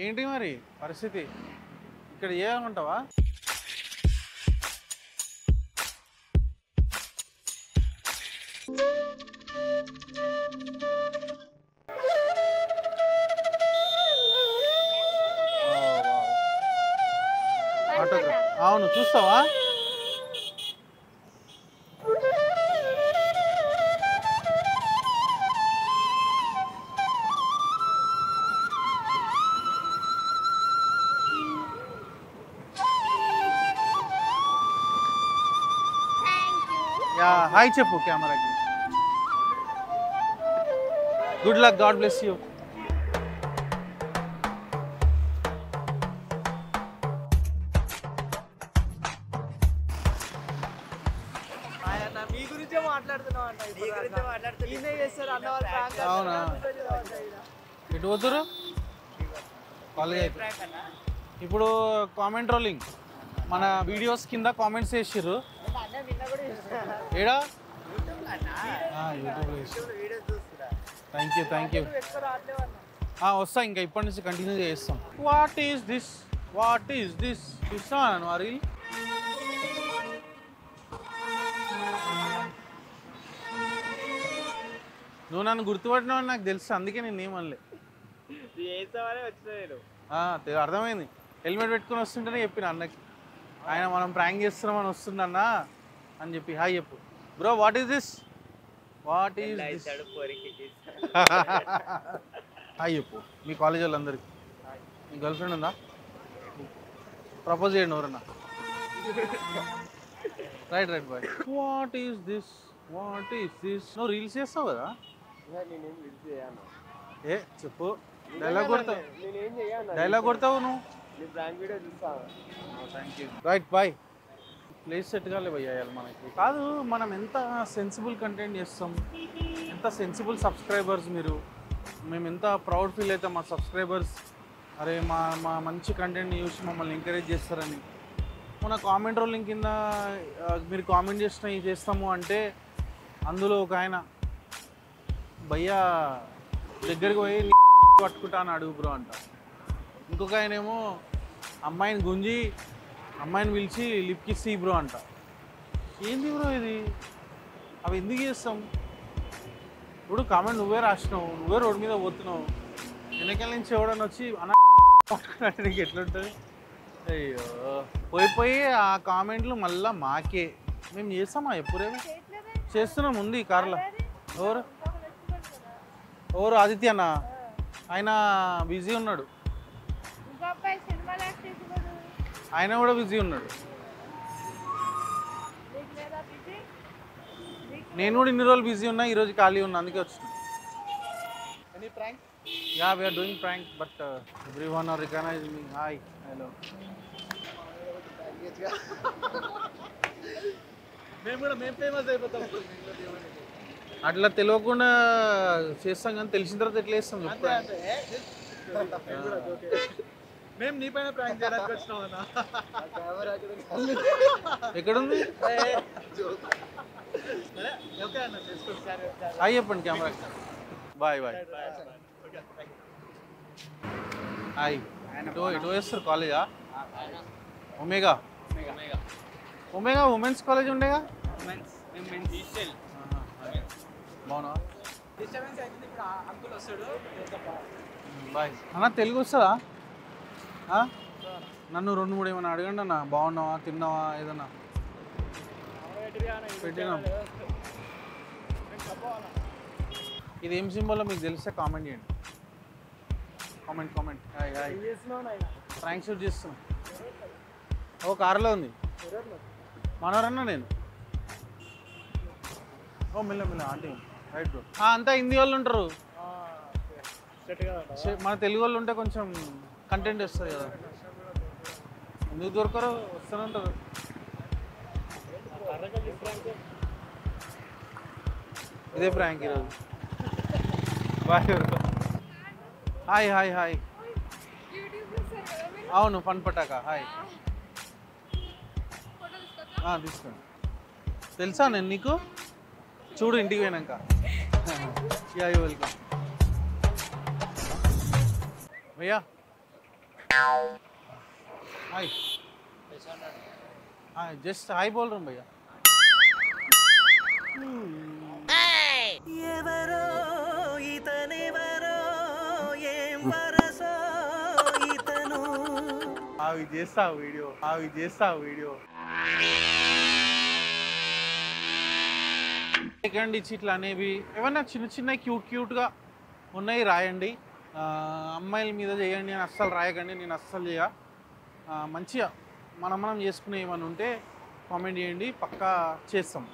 ఏంటి మరి పరిస్థితి ఇక్కడ ఏమంటావా? అవును చూస్తావా? యా హాయ్ చెప్పు కెమెరాకి. Good luck, god bless you. మీ గురించే మాట్లాడుతున్నాం. అవునా? ఎటు పోతురు? కాలేజ్ ఇప్పుడు కామెంట్ రోలింగ్ మన వీడియోస్ కింద కామెంట్స్ చేసిర్రు. ఏడా యూట్యూబ్లో థ్యాంక్ యూ వస్తా, ఇంకా ఇప్పటి నుంచి కంటిన్యూ చేస్తాం. వాట్ ఈస్ దిస్ చూస్తాను మరి. నువ్వు నన్ను గుర్తుపట్టినావు నాకు తెలుసు, అందుకే నేను ఏమనలే. అర్థమైంది. హెల్మెట్ పెట్టుకుని వస్తుంటేనే చెప్పిన అన్నకి, ఆయన మనం ప్రాంక్ చేస్తున్నామని వస్తుండన్నా అని చెప్పి హాయ్ చెప్పు. Bro what is this hi చెప్పు మీ కాలేజ్ వాళ్ళందరికీ. మీ గర్ల్ ఫ్రెండ్ ఉందా? ప్రపోజ్ చేయండి ఎవరన్నా. Right boy. What is this నువ్వు రీల్స్ చేస్తావు కదా? ఏ చెప్పు, డైలాగ్ కొడతావు నువ్వు. Thank you. Right boy. Place set కాలే భయ్యాలి మనకి. కాదు, మనం ఎంత సెన్సిబుల్ కంటెంట్ చేస్తాం, ఎంత సెన్సిబుల్ సబ్స్క్రైబర్స్ మీరు. మేము ఎంత ప్రౌడ్ ఫీల్ అవుతాం మా సబ్స్క్రైబర్స్, అరే మా మంచి కంటెంట్ని చూసి మమ్మల్ని ఎంకరేజ్ చేస్తారని. మన కామెంట్ రోలింగ్ కింద మీరు కామెంట్ చేస్తాము అంటే అందులో ఒక ఆయన భయ్యా దగ్గరికి పోయి పట్టుకుంటా అని అడుగు బ్రో అంట. ఇంకొక ఆయన ఏమో అమ్మాయిని గుంజి అమ్మాయిని పిలిచి లిప్కి ఇచ్చి బ్రో అంట. ఏంది బ్రో ఇది? అవి ఎందుకు చేస్తాం? ఇప్పుడు కామెంట్ నువ్వే రాసినావు, నువ్వే రోడ్డు మీద పోతున్నావు, వెనకాల నుంచి ఎవడని వచ్చి అన్న నీకు ఎట్లుంటుంది? అయ్యో పోయి ఆ కామెంట్లు మళ్ళీ మాకే. మేము చేస్తామా? ఎప్పుడేమో చేస్తున్నాం. ఉంది కార్లో. ఎవరు ఆదిత్య అన్న, ఆయన బిజీ ఉన్నాడు. ఆయన కూడా బిజీ ఉన్నాడు. నేను కూడా ఇన్ని రోజులు బిజీ ఉన్నా, ఈరోజు ఖాళీ ఉన్నా, అందుకే వచ్చిన. Yeah we're doing prank but everyone are recognize me. Hi hello. అట్లా తెలియకుండా చేస్తాం కానీ తెలిసిన తర్వాత ఎట్లా చేస్తాం చెప్పు. మేము నీ పైన ప్రాంక్ చేయడానికి వచ్చినాం అన్న. ఎక్కడుంది? హాయ్ చెప్పండి కెమెరా. Bye hi. ఎటు వేస్తారు కాలేజా? ఒమేగా ఉమెన్స్ కాలేజ్ ఉండేగా. బాగున్నా బాయ్ అన్న. తెలుగు వస్తుందా? నన్ను 2-3 ఏమైనా అడగండి అన్న. బాగున్నావా, తిన్నావా, ఏదన్నా పెట్టినా. ఇది ఏం సింబల్లో మీకు తెలిస్తే కామెంట్ చేయండి. కామెంట్. హాయ్ ప్రాంక్ షూట్ చేస్తున్నా. ఓ కారులో ఉంది మనోరన్నా. నేను ఓ మిల్ల ఆంటీ రైట్ బ్రో. అంతా హిందీ వాళ్ళు ఉంటారు, మన తెలుగు వాళ్ళు ఉంటే కొంచెం కంటెంట్ వస్తుంది కదా. ఎందుకు దొరకరు? వస్తూనే ఉంటారు. ఇదే ప్రాంక్ ఈరోజు. బాయ్. హాయ్. అవును ఫన్ పటాక. హాయ్ తీసుకోండి. తెలుసా నేను నీకు? చూడు ఇంటికి పోయినాక. Yeah welcome. भैया हाय हाँ जस्ट हाय बोल रहा हूँ भैया ఎవరో ఇతనెవరో ఏం వరసో ఇతను అవి చేస్తా వీడియో సెకండ్ ఇట్లా అనేవి ఏమన్నా చిన్న క్యూట్గా ఉన్నాయి రాయండి అమ్మాయిల మీద చేయండి అని అస్సలు రాయకండి నేను అస్సలు చేయ మంచిగా మనం చేసుకునే ఏమైనా ఉంటే కామెంట్ చేయండి పక్కా చేస్తాం